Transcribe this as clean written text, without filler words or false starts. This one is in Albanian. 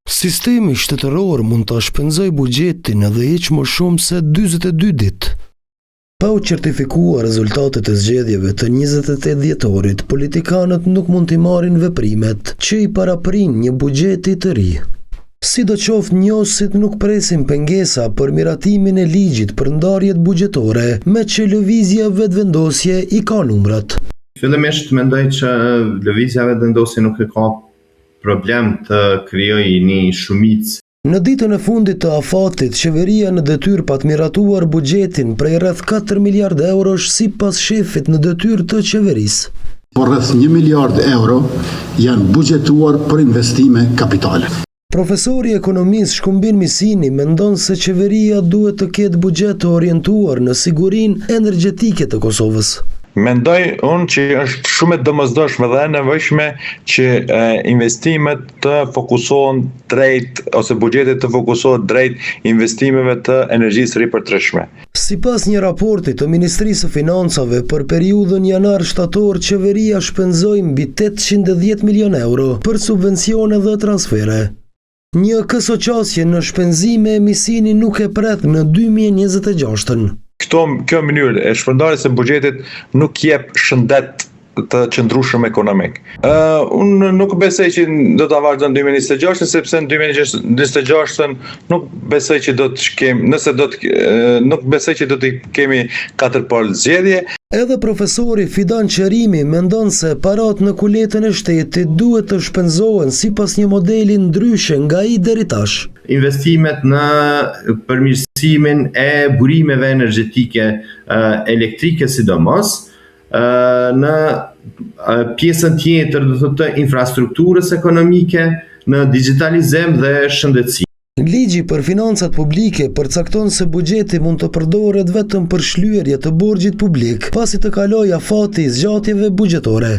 Sistemi shtetëror mund ta shpenzojë buxhetin edhe hiç më shumë se 42 ditë. Pa u certifikuar rezultatet e zgjedhjeve të 28 dhjetorit, politikanët nuk mund t'i marrin veprimet që i paraprin një buxheti të ri. Sidoqoftë, njohësit nuk presin pengesa për miratimin e ligjit për ndarjet buxhetore, me që lëvizja vetëvendosje i ka numrat. Fillimisht mendoj që lëvizja vetëvendosje nuk e ka problem të krijojë një shumicë. Në ditën e fundit të afatit, qeveria në detyrë pa të miratuar buxhetin prej rreth 4 miliard eurosh sipas shefit në detyrë të qeverisë. Por rreth 1 miliard euro janë buxhetuar për investime kapitale. Profesori i ekonomisë Shkumbin Misini mendon se qeveria duhet të ketë buxhet të orientuar në sigurinë energjetike të Kosovës. Mendoj unë që është shumë e domosdoshme dhe e nevojshme që investimet të fokusohen drejt, ose buxhetet të fokusohet drejt investimeve të energjisë ripërtërshme. Sipas një raporti të Ministrisë së Financave për periudhën janar-shtator, qeveria shpenzoi mbi 810 milion euro për subvencione dhe transfere. Një kësoqasje në shpenzime Misini nuk e pret në 2026-ën. Kjo mënyrë e shpërndarjes së buxhetit nuk jep shëndet të qëndrueshëm ekonomik. Unë nuk besoj që do ta vazhdon 2026, sepse në 2026 nuk besoj që do të kemi, nuk besoj që do të kemi 4 palë zgjedhje. Edhe profesori Fidan Qerimi mendon se parat në kuletën e shtetit duhet të shpenzohen sipas një modeli ndryshe nga ai deri tash. Investimet në përmirësimin e burimeve energjetike elektrike sidomos, në pjesën tjetër të infrastrukturës ekonomike, në digitalizim dhe shëndetësi. Ligji për financat publike përcakton se buxheti mund të përdoret vetëm për shlyerje të borxhit publik, pasi të kalojë afati i zgjatjeve buxhetore.